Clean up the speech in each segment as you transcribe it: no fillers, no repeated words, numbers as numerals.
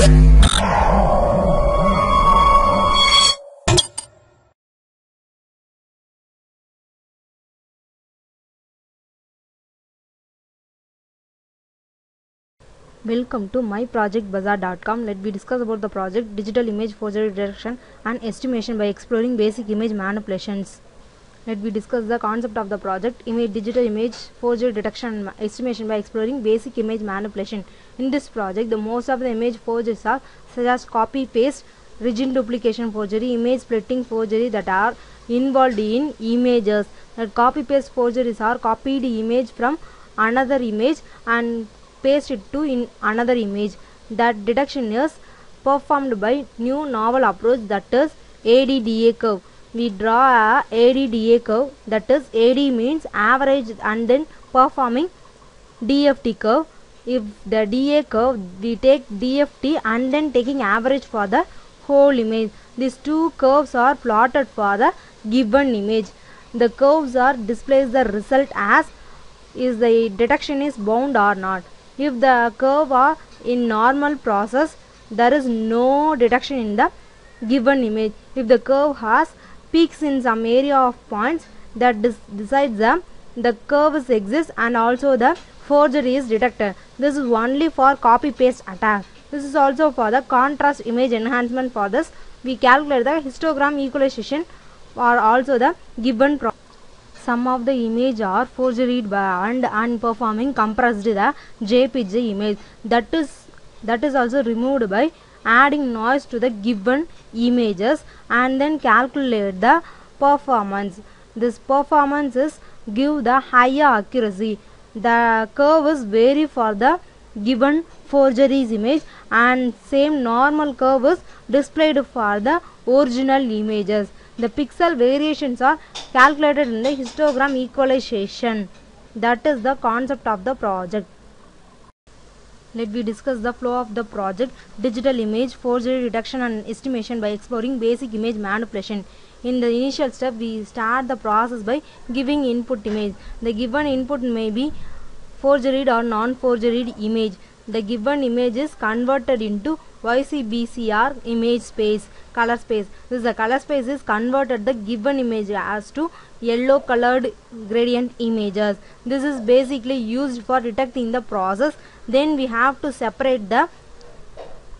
Welcome to myprojectbazaar.com. Let me discuss about the project Digital Image Forgery Detection and Estimation by exploring basic image manipulations. Let me discuss the concept of the project Digital Image Forgery Detection and Estimation by exploring basic image manipulation. In this project, the most of the image forgeries are such as copy paste, rigid duplication forgery, image splitting forgery that are involved in images. That copy paste forgeries are copied image from another image and paste it to in another image. That detection is performed by new novel approach, that is ADDA curve. We draw a ADDA curve, that is AD means average, and then performing DFT curve. If the DA curve, we take DFT and then taking average for the whole image. These two curves are plotted for the given image. The curves are displays the result as is the detection is bound or not. If the curve are in normal process, there is no detection in the given image. If the curve has peaks in some area of points, that decides the curves exist and also the forgery is detected. This is only for copy paste attack. This is also for the contrast image enhancement. For this, we calculate the histogram equalization or also the given problem. Some of the image are forgeried by and performing compressed the JPG image. That is also removed by adding noise to the given images and then calculate the performance. This performance is give the higher accuracy. The curves vary for the given forgeries image and same normal curve is displayed for the original images. The pixel variations are calculated in the histogram equalization. That is the concept of the project. Let me discuss the flow of the project Digital Image Forgery Detection and Estimation by exploring basic image manipulation. In the initial step, we start the process by giving input image. The given input may be forgeried or non-forgeried image. The given image is converted into YCBCR image space, color space. This the color space is converted the given image as to yellow colored gradient images. This is basically used for detecting the process. Then we have to separate the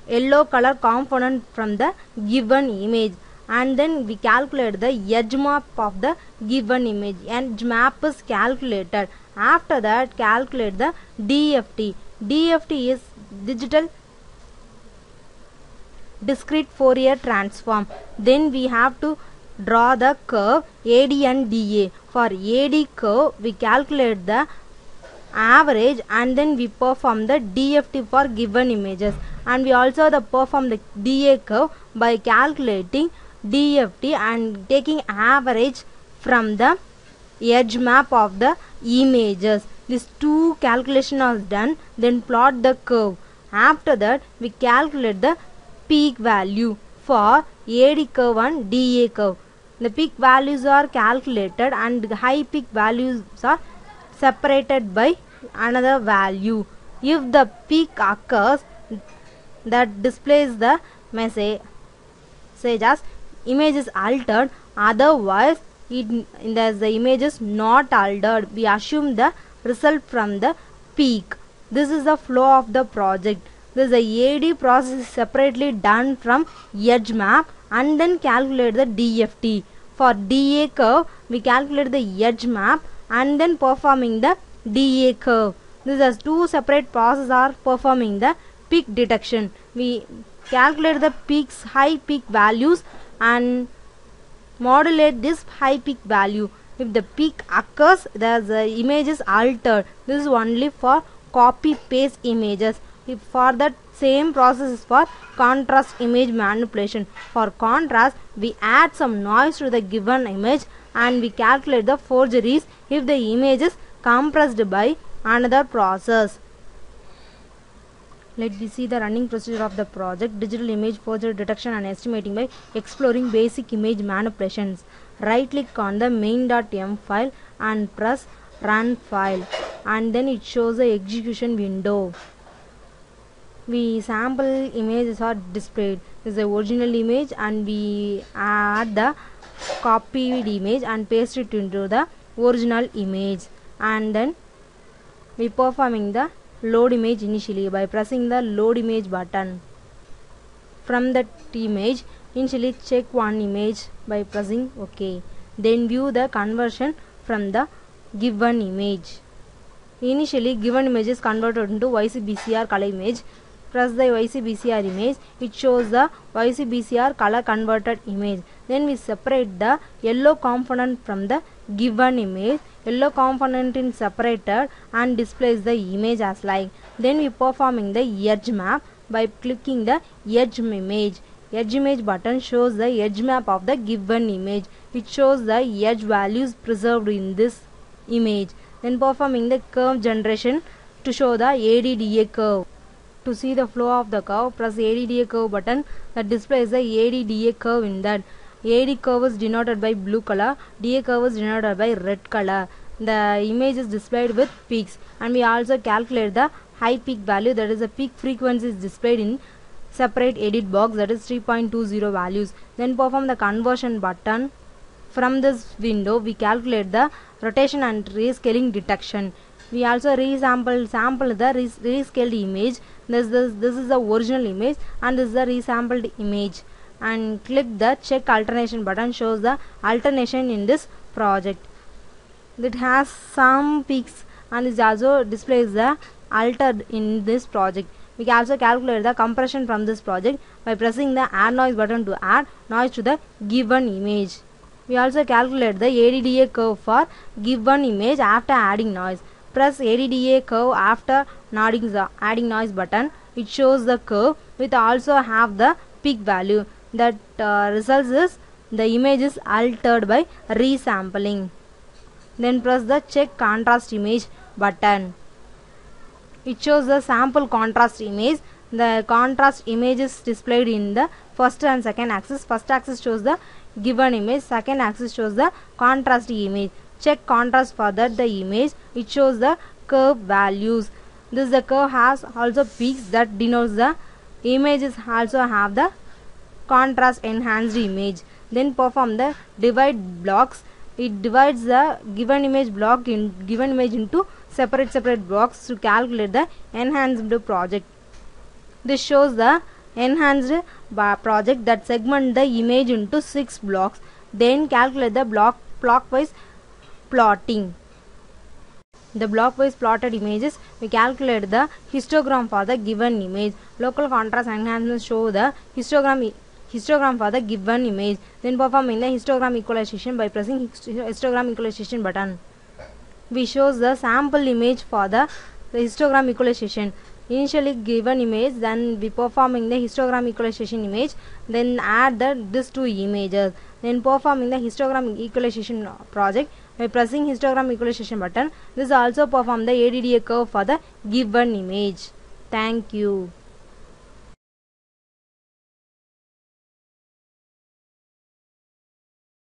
yellow color component from the given image and then we calculate the edge map of the given image. Edge map is calculated. After that, calculate the DFT. DFT is digital discrete Fourier transform. Then we have to draw the curve AD and DA. For AD curve, we calculate the average and then we perform the DFT for given images, and we also perform the DA curve by calculating DFT and taking average from the edge map of the images. These two calculations are done, then plot the curve. After that, we calculate the peak value for AD curve and DA curve. The peak values are calculated and the high peak values are separated by another value. If the peak occurs, that displays the message as image is altered. Otherwise, the image is not altered. We assume the result from the peak. This is the flow of the project. This is the AD process separately done from edge map and then calculate the DFT. For DA curve, we calculate the edge map and then performing the DA curve. These are two separate processes are performing the peak detection. We calculate the peaks, high peak values and modulate this high peak value. If the peak occurs, the image is altered. This is only for copy paste images. If for that same process is for contrast image manipulation. For contrast, we add some noise to the given image and we calculate the forgeries if the image is compressed by another process. Let me see the running procedure of the project Digital Image Forgery Detection and Estimating by exploring basic image manipulations. Right click on the main.m file and press run file, and then it shows the execution window. we sample images are displayed. This is the original image and we add the copied image and paste it into the original image, and then we performing the load image initially by pressing the load image button. From that image, initially check one image by pressing OK. Then view the conversion from the given image. Initially given image is converted into YCBCR color image. Press the YCBCR image, it shows the YCBCR color converted image. Then we separate the yellow component from the given image. Yellow component is separated and displays the image as like. Then we performing the edge map by clicking the edge image. Edge image button shows the edge map of the given image. It shows the edge values preserved in this image. Then performing the curve generation to show the ADDA curve. To see the flow of the curve, press ADDA curve button that displays the ADDA curve in that. AD curve is denoted by blue color, DA curve is denoted by red color. The image is displayed with peaks, and we also calculate the high peak value, that is the peak frequency is displayed in separate edit box, that is 3.20 values. Then perform the conversion button. From this window we calculate the rotation and rescaling detection. We also sample the rescaled image. This is the original image and this is the resampled image, and click the check alternation button shows the alternation in this project. It has some peaks and it also displays the altered in this project. We can also calculate the compression from this project by pressing the add noise button to add noise to the given image. We also calculate the ADDA curve for given image after adding noise. Press ADDA curve after adding noise button. It shows the curve with also have the peak value. That results is the image is altered by resampling. Then press the check contrast image button. It shows the sample contrast image. The contrast image is displayed in the first and second axis. First axis shows the given image, second axis shows the contrast image. Check contrast for that the image. It shows the curve values. This the curve has also peaks that denotes the images also have the contrast enhanced image. Then perform the divide blocks. It divides the given image into separate blocks to calculate the enhanced project. This shows the enhanced project that segment the image into 6 blocks. Then calculate the blockwise plotting. The blockwise plotted images, we calculate the histogram for the given image. Local contrast enhancement show the histogram for the given image. Then performing the histogram equalization by pressing histogram equalization button. We shows the sample image for the histogram equalization. Initially given image, then we performing the histogram equalization image, then add these two images. Then performing the histogram equalization project by pressing histogram equalization button. This also perform the ADDA curve for the given image. Thank you.